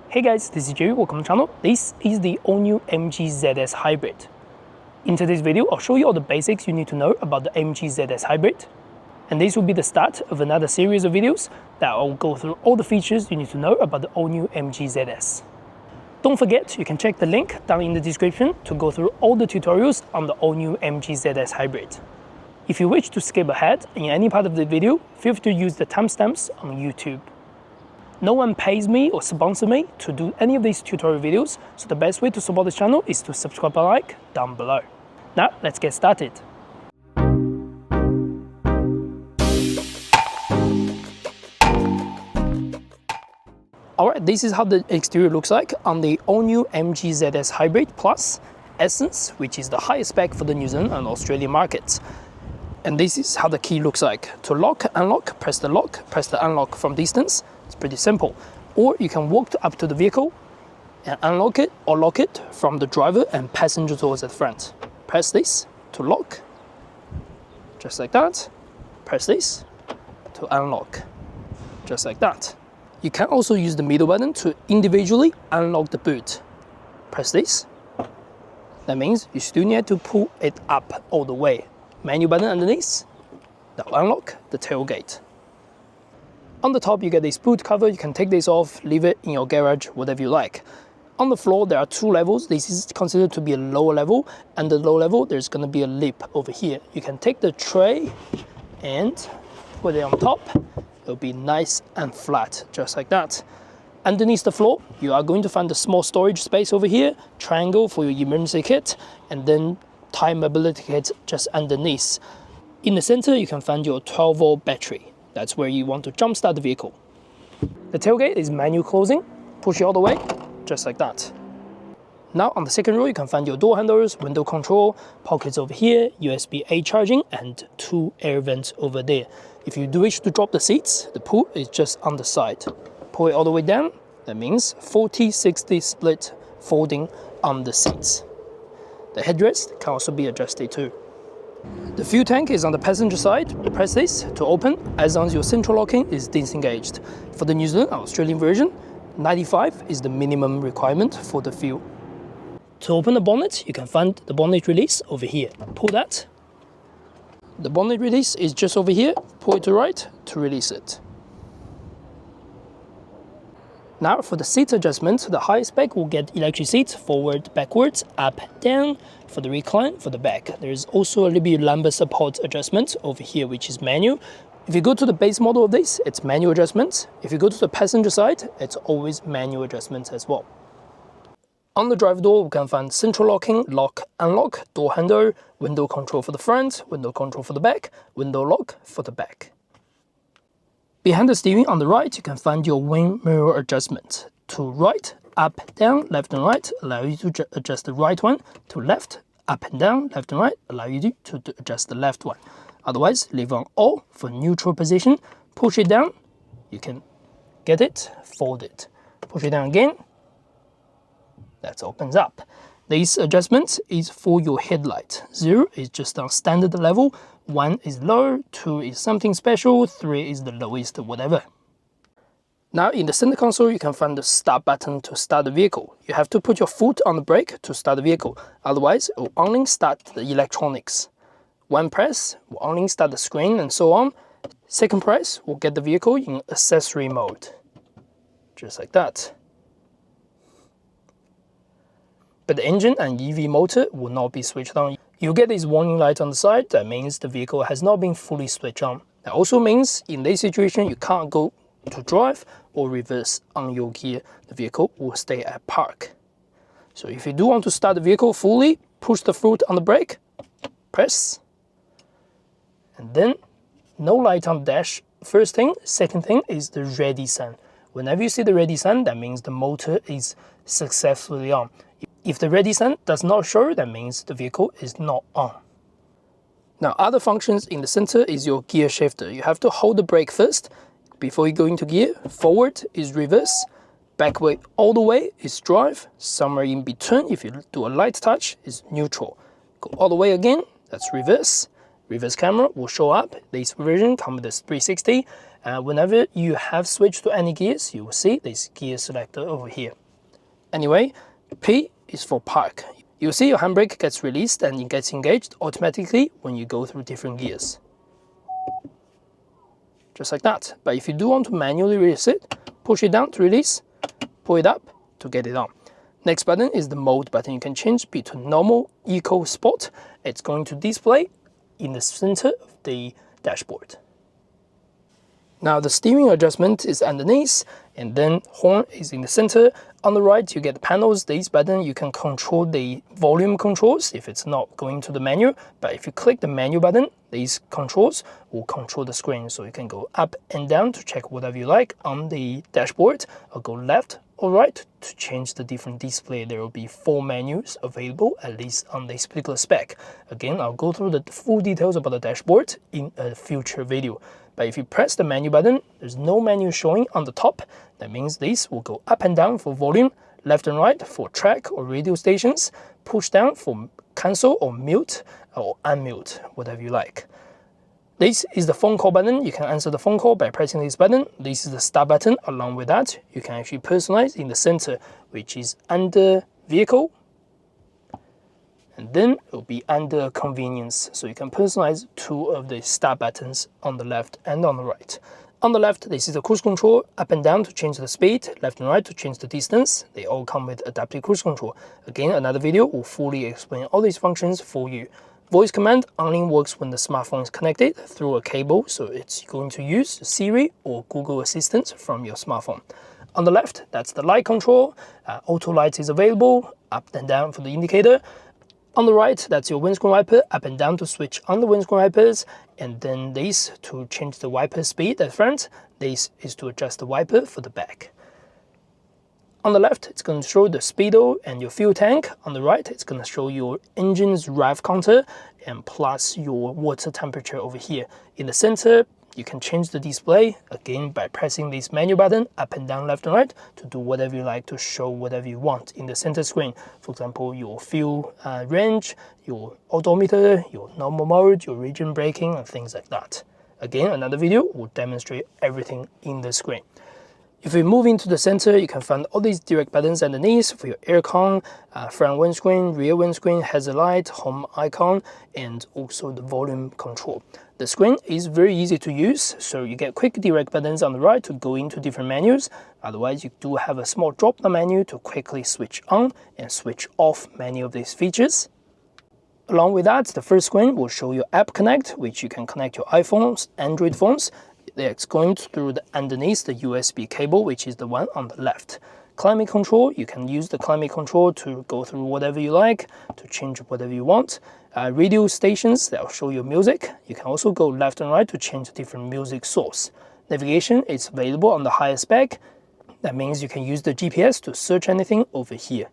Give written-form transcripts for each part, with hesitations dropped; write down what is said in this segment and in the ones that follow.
Hey guys, this is Jerry, welcome to the channel. This is the all-new MG ZS Hybrid. In today's video, I'll show you all the basics you need to know about the MG ZS Hybrid. And this will be the start of another series of videos that I'll go through all the features you need to know about the all-new MG ZS. Don't forget, you can check the link down in the description to go through all the tutorials on the all-new MG ZS Hybrid. If you wish to skip ahead in any part of the video, feel free to use the timestamps on YouTube. No one pays me or sponsors me to do any of these tutorial videos, so the best way to support this channel is to subscribe and like down below. Now, let's get started. Alright, this is how the exterior looks like on the all-new MG ZS Hybrid Plus Essence, which is the highest spec for the New Zealand and Australian markets. And this is how the key looks like. To lock, unlock, press the unlock from distance. It's pretty simple. Or you can walk up to the vehicle and unlock it or lock it from the driver and passenger doors at the front. Press this to lock, just like that. Press this to unlock, just like that. You can also use the middle button to individually unlock the boot. Press this. That means you still need to pull it up all the way. Menu button underneath, that will unlock the tailgate. On the top, you get this boot cover. You can take this off, leave it in your garage, whatever you like. On the floor, there are two levels. This is considered to be a lower level, and the lower level, there's going to be a lip over here. You can take the tray and put it on top. It'll be nice and flat, just like that. Underneath the floor, you are going to find a small storage space over here, triangle for your emergency kit, and then tire mobility kit just underneath. In the center, you can find your 12-volt battery. That's where you want to jumpstart the vehicle. The tailgate is manual closing. Push it all the way, just like that. Now on the second row, you can find your door handles, window control, pockets over here, USB-A charging, and two air vents over there. If you do wish to drop the seats, the pull is just on the side. Pull it all the way down. That means 40-60 split folding on the seats. The headrest can also be adjusted too. The fuel tank is on the passenger side. Press this to open as long as your central locking is disengaged. For the New Zealand and Australian version, 95 is the minimum requirement for the fuel. To open the bonnet, you can find the bonnet release over here. Pull that. The bonnet release is just over here. Pull it to right to release it. Now for the seat adjustment, the high spec will get electric seats, forward, backwards, up, down. For the recline, for the back. There is also a little bit lumbar support adjustment over here, which is manual. If you go to the base model of this, it's manual adjustments. If you go to the passenger side, it's always manual adjustments as well. On the driver door, we can find central locking, lock, unlock, door handle, window control for the front, window control for the back, window lock for the back. Behind the steering on the right, you can find your wing mirror adjustment. To right, up, down, left and right, allow you to adjust the right one. To left, up and down, left and right, allow you to adjust the left one. Otherwise, leave on all for neutral position. Push it down, you can get it, fold it. Push it down again, that opens up. This adjustment is for your headlight. 0 is just on standard level, 1 is low, 2 is something special, 3 is the lowest, whatever. Now in the center console, you can find the start button to start the vehicle. You have to put your foot on the brake to start the vehicle, otherwise it will only start the electronics. One press will only start the screen and so on. Second press will get the vehicle in accessory mode, just like that. But the engine and EV motor will not be switched on. You'll get this warning light on the side. That means the vehicle has not been fully switched on. That also means in this situation, you can't go to drive or reverse on your gear. The vehicle will stay at park. So if you do want to start the vehicle fully, push the foot on the brake, press, and then no light on the dash. First thing. Second thing is the ready sign. Whenever you see the ready sign, that means the motor is successfully on. If the ready sign does not show, that means the vehicle is not on. Now, other functions in the center is your gear shifter. You have to hold the brake first before you go into gear. Forward is reverse, backward all the way is drive, somewhere in between, if you do a light touch, is neutral. Go all the way again, that's reverse. Reverse camera will show up. This version comes with a 360, Whenever you have switched to any gears, you will see this gear selector over here. Anyway, P is for park. You'll see your handbrake gets released and it gets engaged automatically when you go through different gears. Just like that. But if you do want to manually release it, push it down to release, pull it up to get it on. Next button is the mode button. You can change between normal, eco, sport. It's going to display in the center of the dashboard. Now the steering adjustment is underneath, and then horn is in the center. On the right, you get the panels. This button, you can control the volume controls if it's not going to the menu. But if you click the menu button, these controls will control the screen. So you can go up and down to check whatever you like on the dashboard, or go left or right to change the different display. There will be 4 menus available, at least on this particular spec. Again, I'll go through the full details about the dashboard in a future video. But if you press the menu button, there's no menu showing on the top. That means this will go up and down for volume, left and right for track or radio stations, push down for cancel or mute or unmute, whatever you like. This is the phone call button. You can answer the phone call by pressing this button. This is the start button. Along with that, you can actually personalize in the center, which is under vehicle. And then it will be under convenience. So you can personalize 2 of the start buttons on the left and on the right. On the left, this is the cruise control, up and down to change the speed, left and right to change the distance. They all come with adaptive cruise control. Again, another video will fully explain all these functions for you. Voice command only works when the smartphone is connected through a cable, so it's going to use Siri or Google Assistant from your smartphone. On the left, that's the light control. Auto light is available, up and down for the indicator. On the right, that's your windscreen wiper, up and down to switch on the windscreen wipers, and then this to change the wiper speed at front. This is to adjust the wiper for the back. On the left, it's going to show the speedo and your fuel tank. On the right, it's going to show your engine's rev counter and plus your water temperature over here. In the center, you can change the display, again, by pressing this menu button, up and down, left and right, to do whatever you like to show whatever you want in the center screen. For example, your fuel range, your odometer, your normal mode, your region braking, and things like that. Again, another video will demonstrate everything in the screen. If we move into the center, you can find all these direct buttons underneath for your aircon, front windscreen, rear windscreen, hazard light, home icon, and also the volume control. The screen is very easy to use, so you get quick direct buttons on the right to go into different menus. Otherwise, you do have a small drop-down menu to quickly switch on and switch off many of these features. Along with that, the first screen will show you App Connect, which you can connect your iPhones, Android phones. It's going through underneath the USB cable, which is the one on the left. Climate control, you can use the climate control to go through whatever you like, to change whatever you want. Radio stations, that will show you music. You can also go left and right to change different music source. Navigation is available on the higher spec. That means you can use the GPS to search anything over here.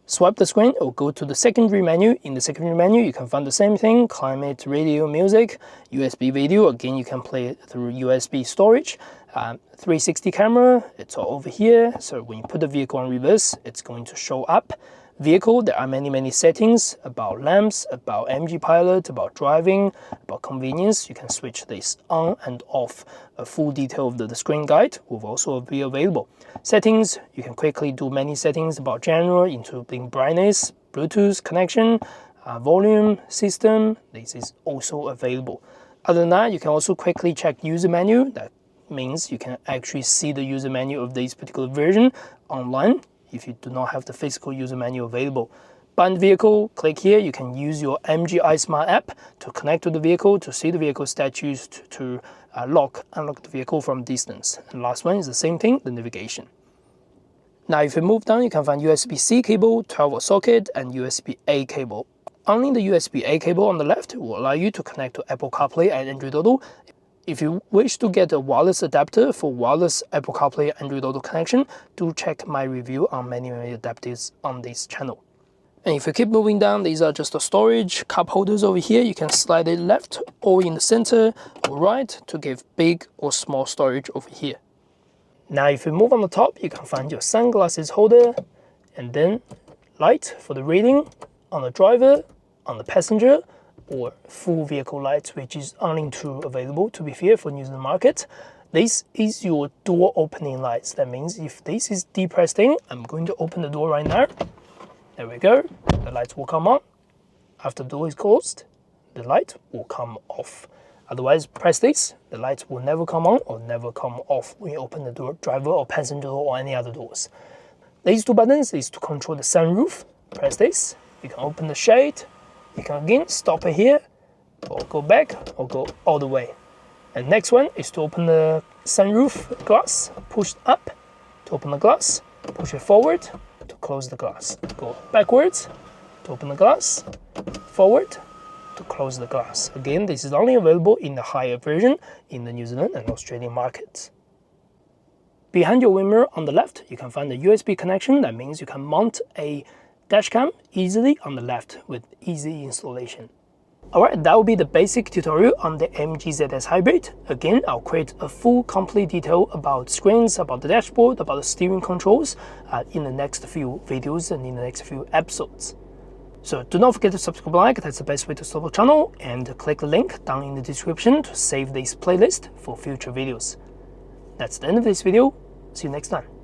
Swipe the screen or go to the secondary menu. In the secondary menu, you can find the same thing, climate, radio, music, USB video. Again, you can play it through USB storage. 360 camera, it's all over here. So when you put the vehicle on reverse, it's going to show up. Vehicle, there are many settings about lamps, about MG Pilot, about driving, about convenience. You can switch this on and off. A full detail of the screen guide will also be available. Settings, you can quickly do many settings about general, including brightness, Bluetooth connection, volume, system. This is also available. Other than that, you can also quickly check user menu. That means you can actually see the user menu of this particular version online if you do not have the physical user menu available. Bind vehicle, click here. You can use your MG iSmart app to connect to the vehicle to see the vehicle status, to unlock the vehicle from distance. And last one is the same thing, the navigation. Now if you move down, you can find USB-C cable, 12-volt socket, and USB-A cable. Only the USB-A cable on the left will allow you to connect to Apple CarPlay and Android Auto. If you wish to get a wireless adapter for wireless Apple CarPlay Android Auto connection, do check my review on many adapters on this channel. And if you keep moving down, these are just the storage cup holders over here. You can slide it left or in the center or right to give big or small storage over here. Now if you move on the top, you can find your sunglasses holder and then light for the reading on the driver, on the passenger, or full vehicle lights, which is only two available, to be fair, for New Zealand market. This is your door opening lights. That means if this is depressed in, I'm going to open the door right now. There we go. The lights will come on. After the door is closed, the light will come off. Otherwise, press this, the lights will never come on or never come off when you open the door, driver or passenger door or any other doors. These two buttons is to control the sunroof. Press this, you can open the shade, you can again stop it here, or go back, or go all the way. And next one is to open the sunroof glass, push up to open the glass, push it forward to close the glass. Go backwards to open the glass, forward to close the glass. Again, this is only available in the higher version in the New Zealand and Australian markets. Behind your wing mirror on the left, you can find a USB connection. That means you can mount a dashcam easily on the left with easy installation. Alright, that will be the basic tutorial on the MG ZS Hybrid. Again, I'll create a full complete detail about screens, about the dashboard, about the steering controls in the next few videos and in the next few episodes. So do not forget to subscribe, like, that's the best way to support the channel, and click the link down in the description to save this playlist for future videos. That's the end of this video. See you next time.